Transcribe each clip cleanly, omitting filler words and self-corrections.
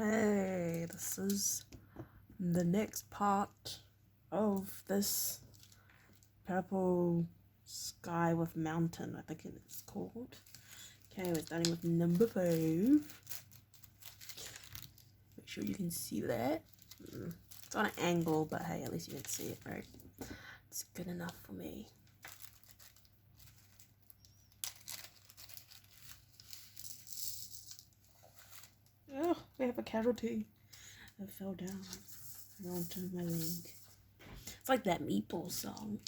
Okay, this is the next part of this purple sky with mountain, I think it's called. Okay, we're starting with number 5. Make sure you can see that. It's on an angle, but hey, at least you can see it, right? It's good enough for me. Oh, we have a casualty. I fell down onto my leg. It's like that Meatball song.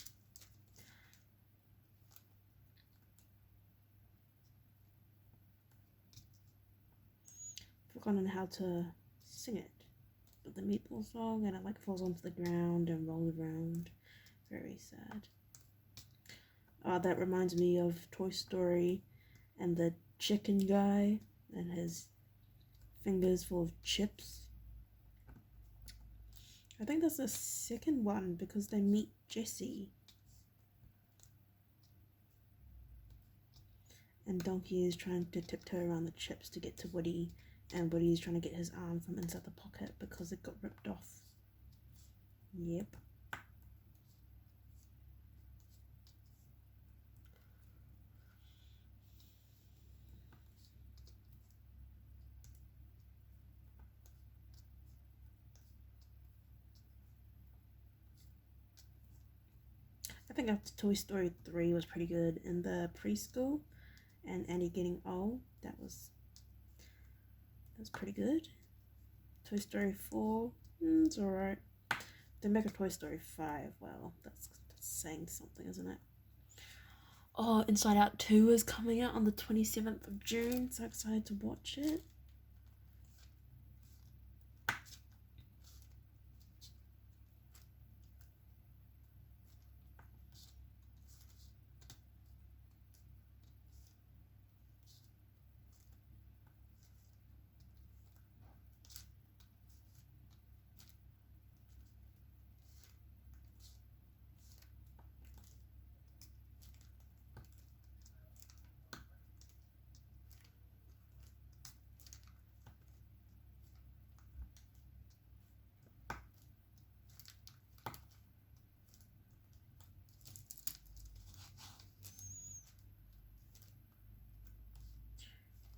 Forgotten how to sing it. But the Meatball song, and it like falls onto the ground and rolls around. Very sad. That reminds me of Toy Story and the chicken guy and his fingers full of chips. I think that's the second one because they meet Jessie. And Donkey is trying to tiptoe around the chips to get to Woody, and Woody is trying to get his arm from inside the pocket because it got ripped off. Yep. I think after Toy Story 3 was pretty good in the preschool, and Annie getting old, that was pretty good. Toy Story 4, it's alright. They make a Toy Story 5, well, that's saying something, isn't it? Oh, Inside Out 2 is coming out on the 27th of June, so excited to watch it.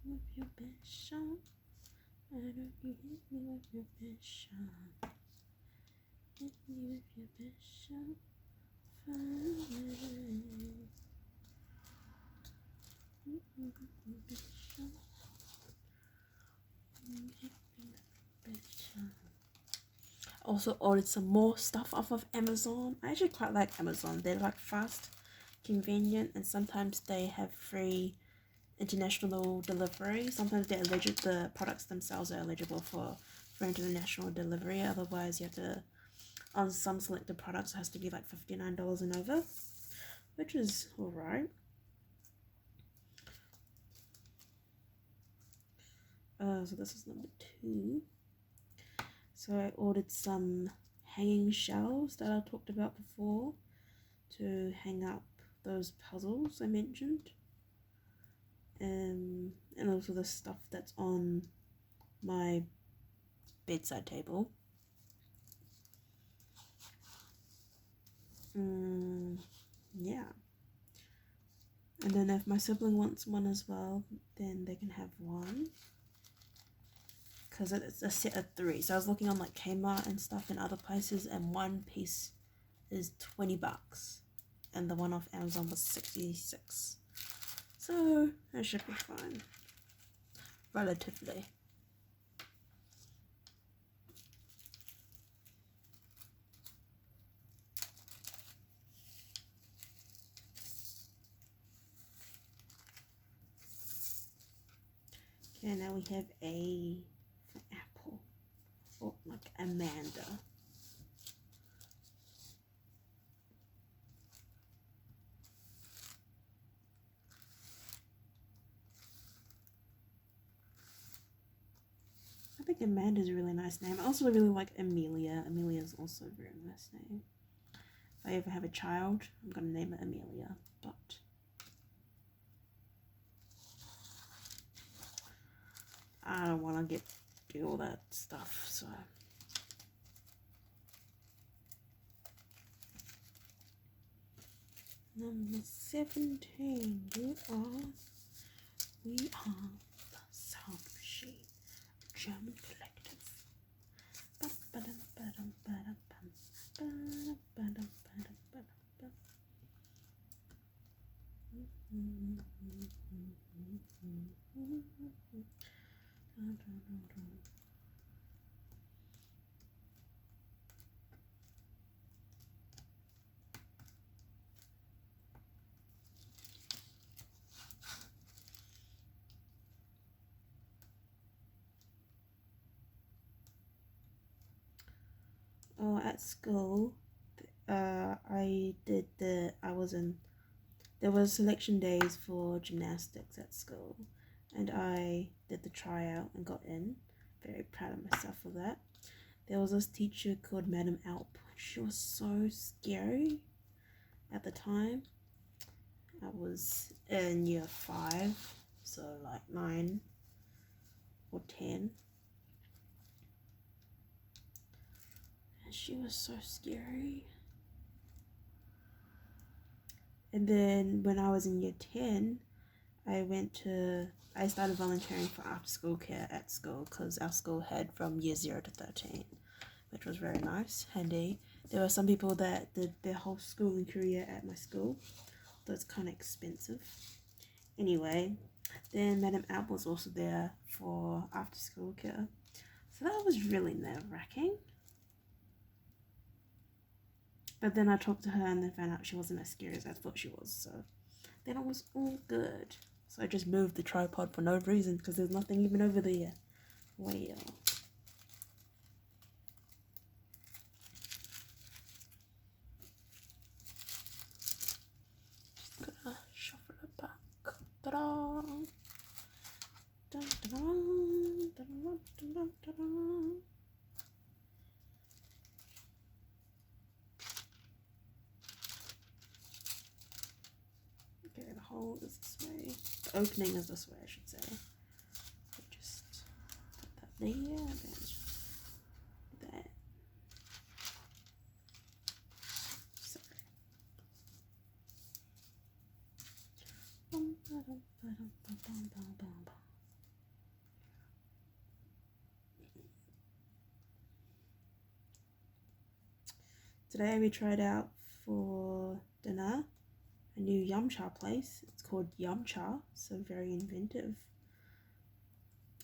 With your best shot, why don't you hit me with your best shot? Hit me with your best shot, fine. Hit me with your best shot. Hit me with your best shot. Also ordered some more stuff off of Amazon. I actually quite like Amazon. They're like fast, convenient, and sometimes they have free international delivery. Sometimes the products themselves are eligible for international delivery. Otherwise, you have to, on some selected products, it has to be like $59 and over, which is alright. So this is number 2. So I ordered some hanging shelves that I talked about before to hang up those puzzles I mentioned. And also the stuff that's on my bedside table. Yeah. And then if my sibling wants one as well, then they can have one. Because it's a set of 3. So I was looking on like Kmart and stuff in other places, and one piece is $20. And the one off Amazon was $66. So that should be fine. Relatively. Okay, now we have A for apple. Or like Amanda. I think Amanda's a really nice name. I also really like Amelia. Amelia's also a very nice name. If I ever have a child, I'm going to name it Amelia. But I don't want to get do all that stuff. So number 17, we are the Sound Machine, German collective. Oh, at school, there was selection days for gymnastics at school, and I did the tryout and got in. Very proud of myself for that. There was this teacher called Madam Alp. She was so scary at the time. I was in year 5, so like 9 or 10. And she was so scary. And then when I was in year 10, I started volunteering for after school care at school because our school had from year 0 to 13, which was very nice, handy. There were some people that did their whole schooling career at my school, so it's kind of expensive. Anyway, then Madam Alp was also there for after school care, so that was really nerve-wracking. But then I talked to her and then found out she wasn't as scary as I thought she was, so then it was all good. So I just moved the tripod for no reason because there's nothing even over there. Well. Just gonna shuffle it back. Ta-da! Da-da-da, da-da-da-da-da-da. Okay, the hole is this way. The opening is this way, I should say. So just put that there, and then that. So. Today we tried out for dinner a new yum cha place. It's called Yum Cha, so very inventive.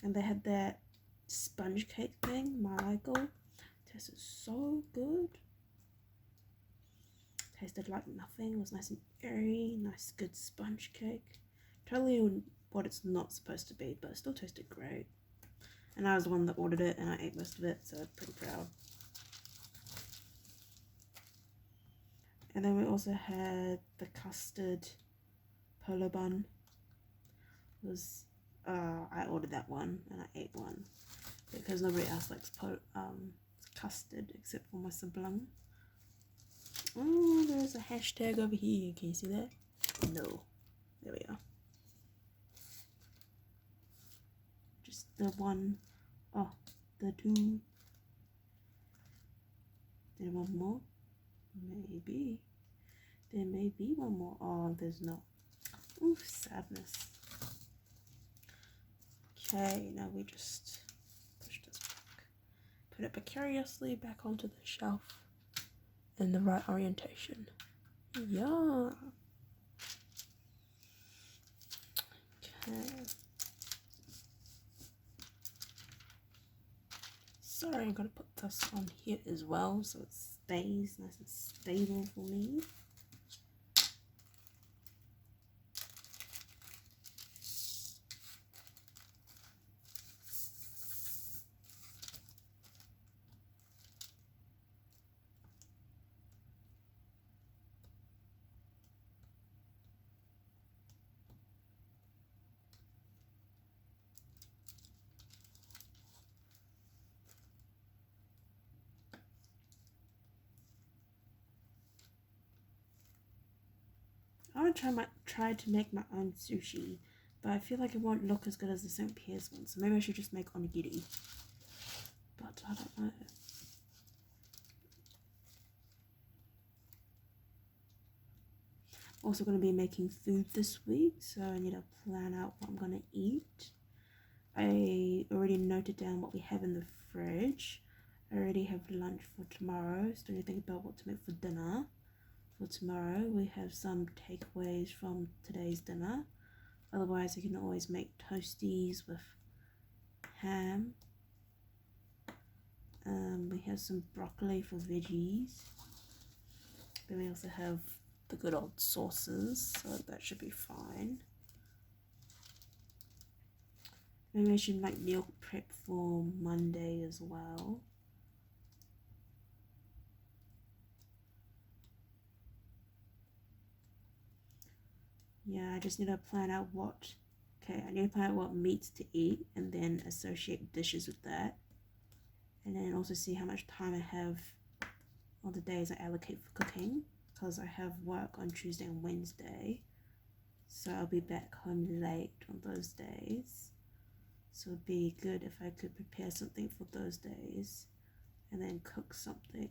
And they had that sponge cake thing, Michael. Tasted so good. Tasted like nothing. It was nice and airy, nice good sponge cake. Totally what it's not supposed to be, but it still tasted great. And I was the one that ordered it, and I ate most of it, so I'm pretty proud. And then we also had the custard polo bun. I ordered that one and I ate one because nobody else likes custard except for my sibling. Oh, there's a hashtag over here. Can you see that? No. There we are. Just the one. Oh, the two. There one more? Maybe. There may be one more. Oh, there's not. Ooh, sadness. Okay, now we just push this back. Put it precariously back onto the shelf in the right orientation. Yeah. Okay. Sorry, I'm gonna put this on here as well so it stays nice and stable for me. I want to try to make my own sushi, but I feel like it won't look as good as the St. Pierre's one, so maybe I should just make onigiri. but I don't know. Also going to be making food this week, so I need to plan out what I'm going to eat. I already noted down what we have in the fridge. I already have lunch for tomorrow. Still need to think about what to make for dinner. For tomorrow, we have some takeaways from today's dinner. Otherwise, I can always make toasties with ham. We have some broccoli for veggies. Then we also have the good old sauces, so that should be fine. Maybe I should make meal prep for Monday as well. Yeah, I just need to plan out what, I need to plan out what meats to eat and then associate dishes with that. And then also see how much time I have on the days I allocate for cooking, because I have work on Tuesday and Wednesday. So I'll be back home late on those days. So it'd be good if I could prepare something for those days and then cook something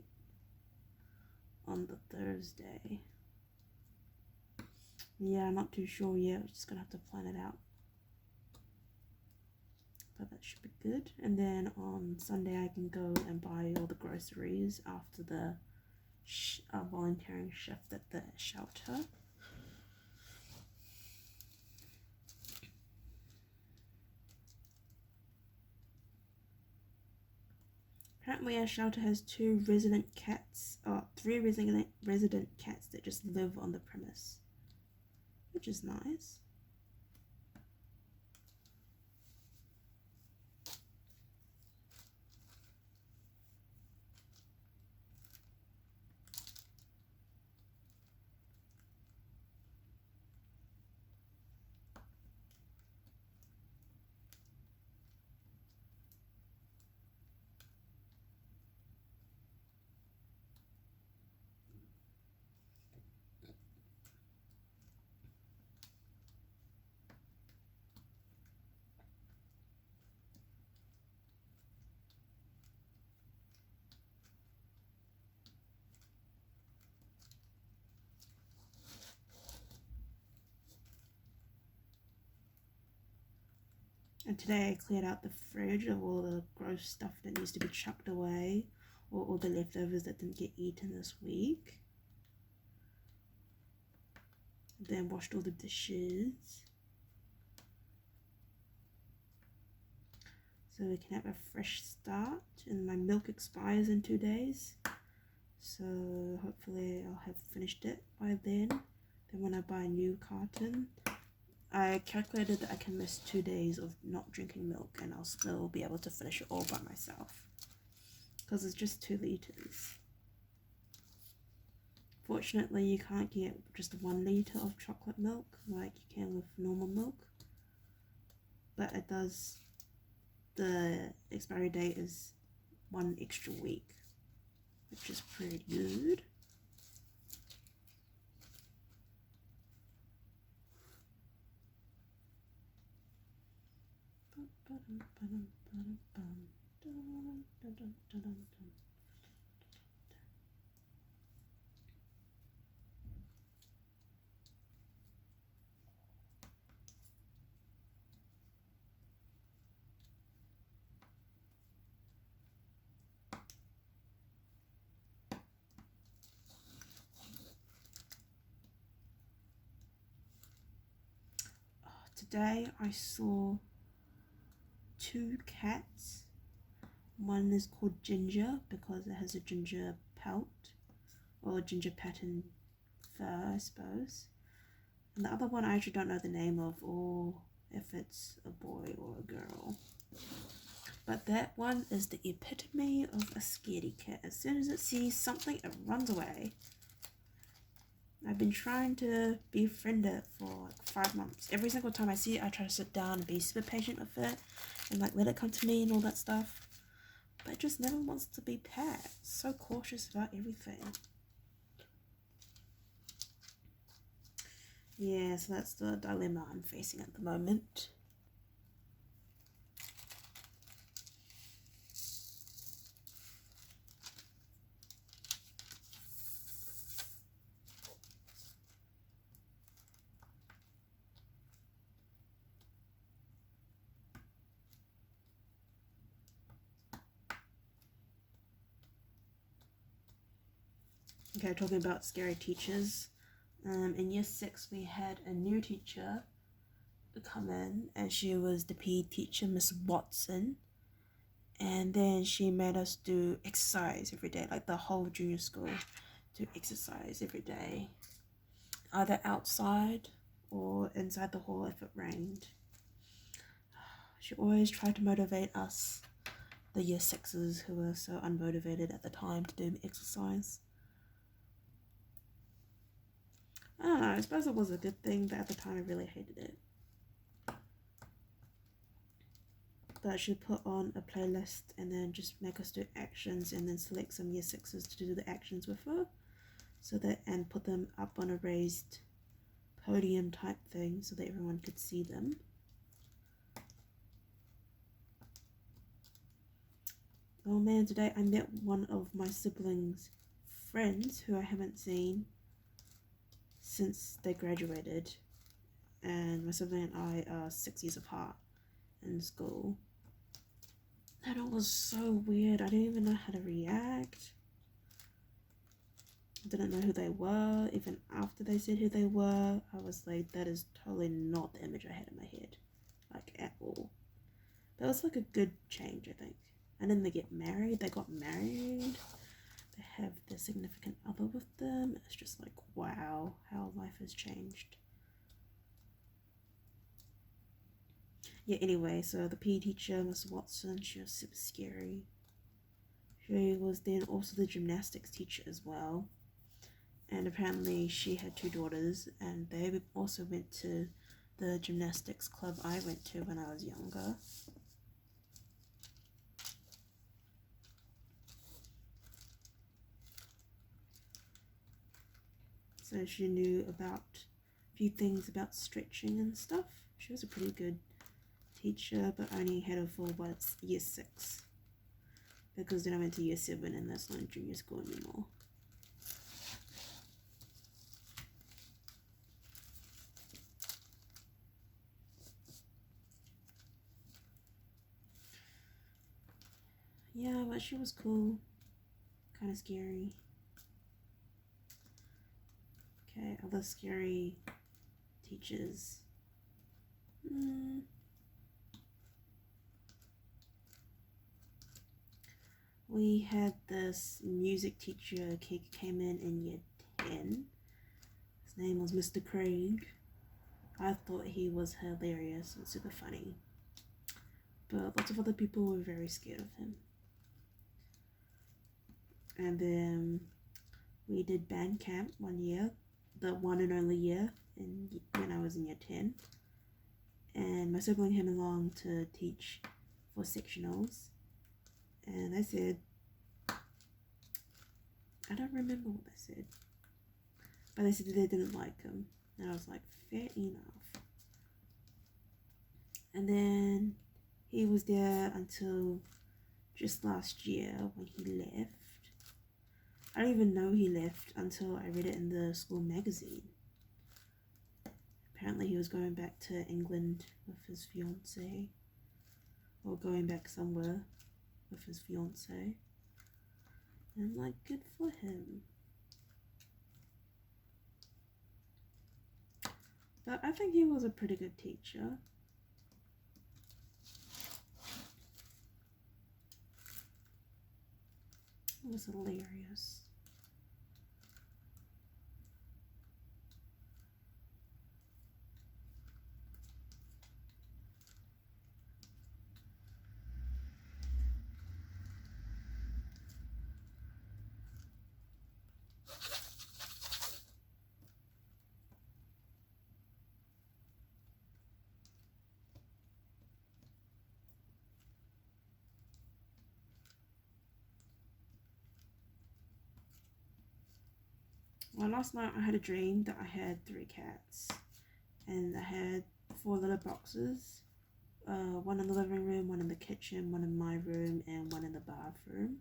on the Thursday. Yeah, I'm not too sure yet. We're just gonna have to plan it out. But that should be good. And then on Sunday I can go and buy all the groceries after the volunteering shift at the shelter. Apparently our shelter has three resident cats that just live on the premise, which is nice. And today I cleared out the fridge of all the gross stuff that needs to be chucked away, or all the leftovers that didn't get eaten this week. Then washed all the dishes. So we can have a fresh start. And my milk expires in 2 days. So hopefully I'll have finished it by then. Then when I buy a new carton, I calculated that I can miss 2 days of not drinking milk and I'll still be able to finish it all by myself. Because it's just 2 liters. Fortunately, you can't get just 1 liter of chocolate milk like you can with normal milk. But it does, the expiry date is 1 extra week, which is pretty good. Today I saw 2 cats. One is called Ginger because it has a ginger pelt or ginger pattern fur, I suppose. And the other one I actually don't know the name of or if it's a boy or a girl. But that one is the epitome of a scaredy cat. As soon as it sees something, it runs away. I've been trying to befriend it for like 5 months. Every single time I see it, I try to sit down and be super patient with it and like let it come to me and all that stuff. But it just never wants to be pet. It's so cautious about everything. Yeah, so that's the dilemma I'm facing at the moment. Okay, talking about scary teachers. In year 6 we had a new teacher come in, and she was the PE teacher, Miss Watson. And then she made us do exercise every day, like the whole junior school do exercise every day, either outside or inside the hall if it rained. She always tried to motivate us, the year 6s who were so unmotivated at the time, to do exercise. I don't know, I suppose it was a good thing, but at the time I really hated it. But she'd put on a playlist and then just make us do actions, and then select some year 6s to do the actions with her, and put them up on a raised podium type thing so that everyone could see them. Oh man, today I met one of my siblings' friends who I haven't seen since they graduated, and my sibling and I are 6 years apart in school. And it was so weird. I didn't even know how to react. I didn't know who they were. Even after they said who they were, I was like, that is totally not the image I had in my head, like at all. That was like a good change, I think. And then they get married. They got married. They have their significant other with them. It's just like, wow, how life has changed. Yeah, anyway, so the PE teacher, Miss Watson, she was super scary. She was then also the gymnastics teacher as well. And apparently she had 2 daughters, and they also went to the gymnastics club I went to when I was younger. So she knew about a few things about stretching and stuff. She was a pretty good teacher, but only had her for year 6, because then I went to year 7 and that's not junior school anymore. Yeah, but she was cool, kind of scary. Okay, other scary teachers. We had this music teacher, he came in year 10. His name was Mr. Craig. I thought he was hilarious and super funny, but lots of other people were very scared of him. And then we did band camp one year, the one and only year when I was in year 10. And my sibling came along to teach for sectionals. And they said, I don't remember what they said, but they said that they didn't like him. And I was like, fair enough. And then he was there until just last year when he left. I don't even know he left until I read it in the school magazine. Apparently he was going back to England with his fiancée, or going back somewhere with his fiancée. And like, good for him. But I think he was a pretty good teacher. It was hilarious. Well, last night I had a dream that I had 3 cats, and I had 4 little boxes, one in the living room, one in the kitchen, one in my room, and one in the bathroom.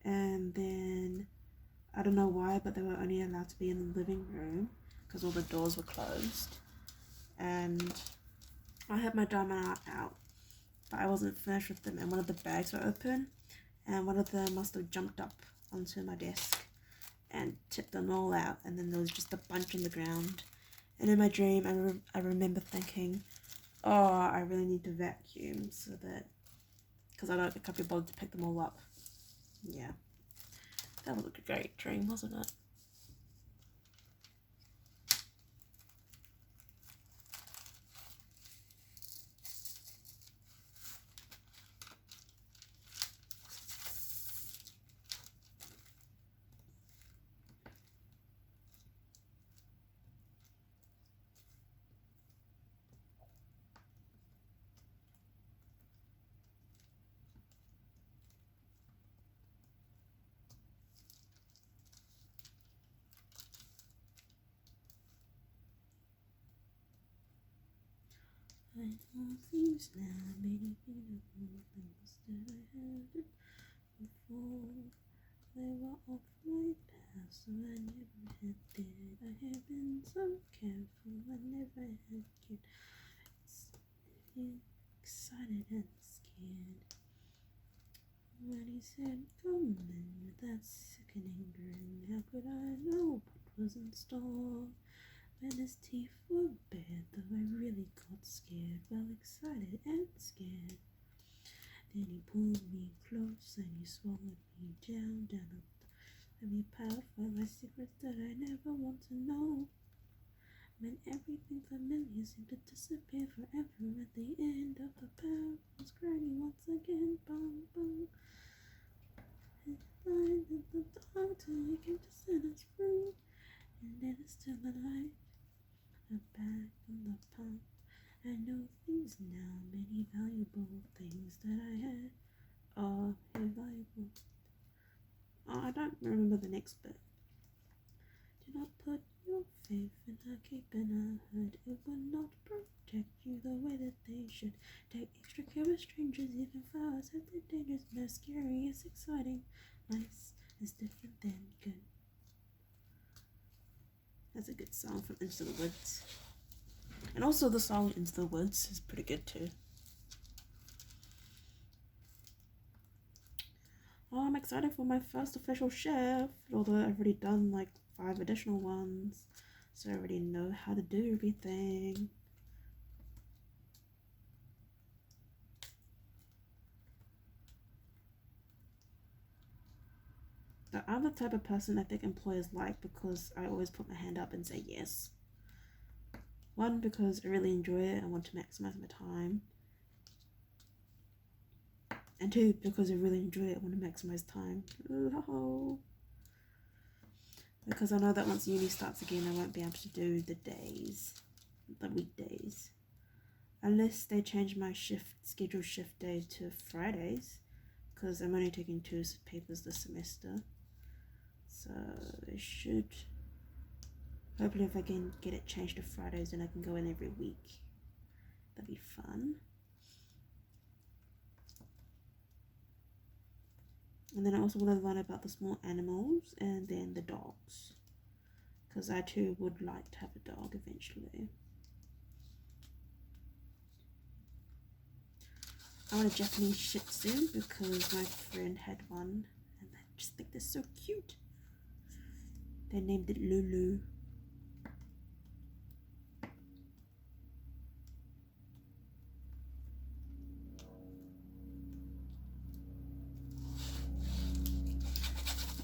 And then I don't know why, but they were only allowed to be in the living room because all the doors were closed. And I had my diamond art out, but I wasn't finished with them, and one of the bags were open, and one of them must have jumped up onto my desk and tipped them all out, and then there was just a bunch on the ground. And in my dream, I remember thinking, oh, I really need to vacuum so that, because I can't be bothered to pick them all up. Yeah, that was a great dream, wasn't it? I know things now, many beautiful things that I hadn't before. They were off my path, so I never had dared. I have been so careful, I never had cared. Excited and scared. When he said, come in with that sickening grin, how could I know what was in store? When his teeth were bared, though I really got scared, well, excited and scared. Then he pulled me close and he swallowed me down, up. Let me pout for my secrets that I never want to know. When everything familiar seemed to disappear forever at the end of the path, was crying once again, bum bum. And blind in the dark till he came to set us free, and then it's still alive. I'm back in the pump. I know things now, many valuable things that I had are valuable. Oh, I don't remember the next bit. Do not put your faith in a cape and a hood. It will not protect you the way that they should. Take extra care of strangers, even flowers have their dangers. No scary is exciting. Nice is different than good. That's a good song from Into the Woods. And also the song Into the Woods is pretty good too. Oh, I'm excited for my first official chef, although I've already done like 5 additional ones, so I already know how to do everything. I'm the type of person I think employers like because I always put my hand up and say yes. 1, because I really enjoy it, I want to maximize my time. And 2, because I really enjoy it, I want to maximize time. Oh. Because I know that once uni starts again, I won't be able to do the weekdays. Unless they change my scheduled shift day to Fridays, because I'm only taking 2 papers this semester. So it should, hopefully if I can get it changed to Fridays, then I can go in every week. That'd be fun. And then I also want to learn about the small animals and then the dogs, because I too would like to have a dog eventually. I want a Japanese Shih Tzu because my friend had one and I just think they're so cute. They named it Lulu.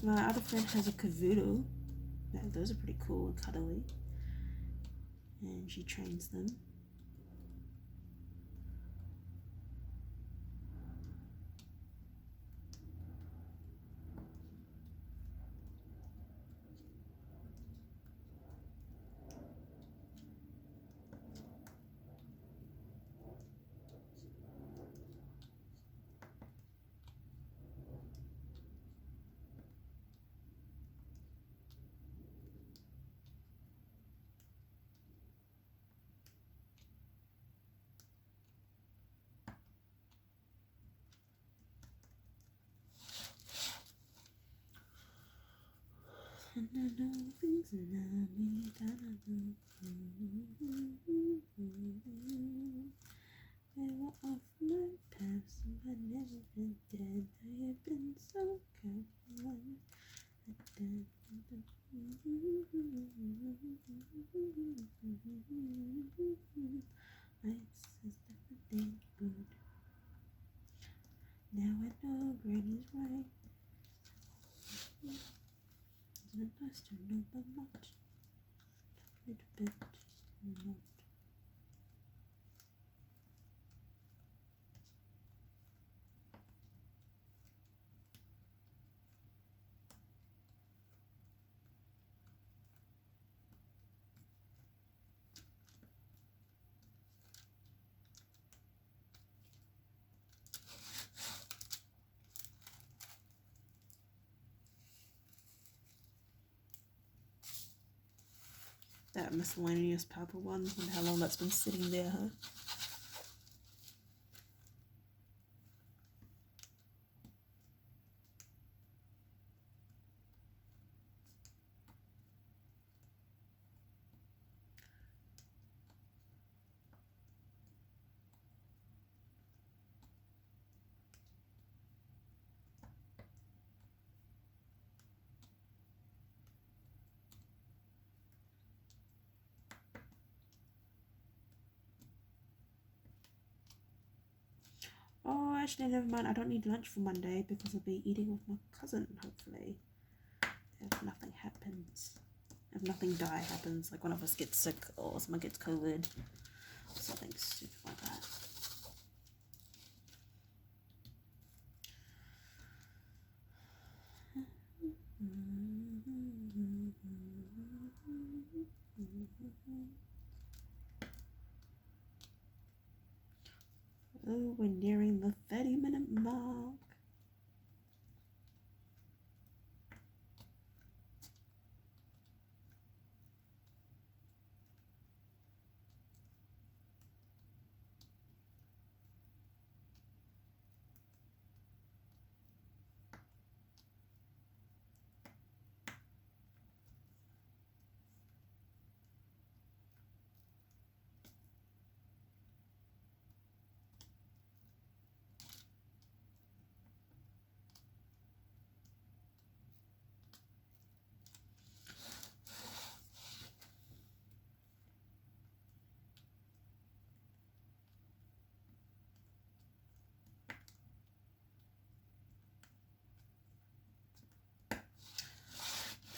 My other friend has a cavoodle. Those are pretty cool and cuddly. And she trains them. And I know things now, me that I know. They were off my path, so I never had dead. I have been so careful. I know Granny's right. Isn't it nice to know the lot? Little bit, not. That miscellaneous purple one. Wonder how long that's been sitting there, huh? Oh, actually, never mind. I don't need lunch for Monday because I'll be eating with my cousin, hopefully. If nothing happens. If nothing dire happens, like one of us gets sick or someone gets COVID or something stupid like that. Oh, we're nearing the 30-minute mark.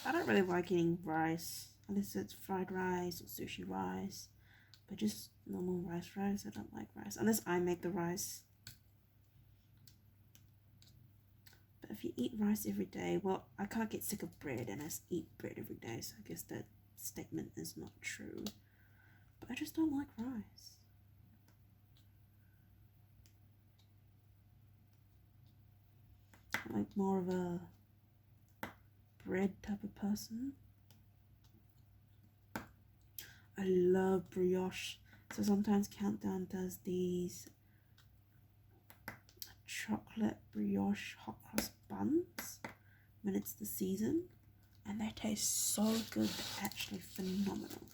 I don't really like eating rice, unless it's fried rice or sushi rice, but just normal rice. I don't like rice, unless I make the rice. But if you eat rice every day, well, I can't get sick of bread, and I eat bread every day, so I guess that statement is not true. But I just don't like rice. I'm like more of a bread type of person. I love brioche. So sometimes Countdown does these chocolate brioche hot cross buns when it's the season, and they taste so good. They're actually phenomenal.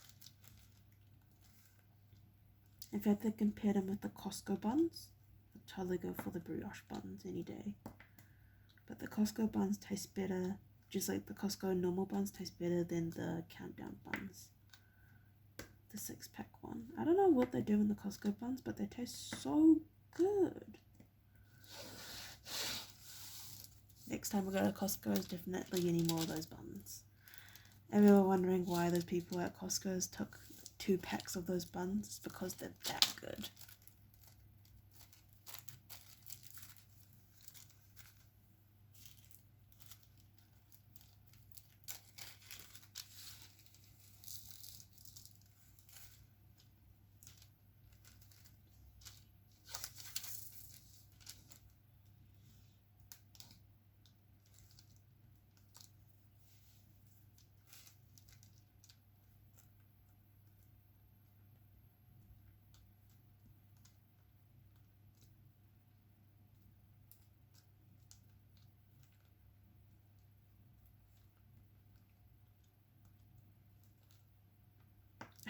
In fact, I compared them with the Costco buns. I'd totally go for the brioche buns any day. But the Costco buns taste better, just like the Costco normal buns taste better than the Countdown buns. The 6-pack one. I don't know what they do in the Costco buns, but they taste so good. Next time we go to Costco, is definitely any more of those buns. And we were wondering why those people at Costco's took 2 packs of those buns. It's because they're that good.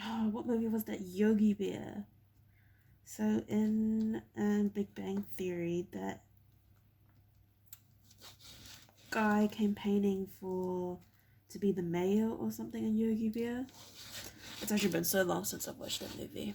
Oh, what movie was that? Yogi Bear. So in Big Bang Theory, that guy campaigning to be the mayor or something in Yogi Bear. It's actually been so long since I've watched that movie.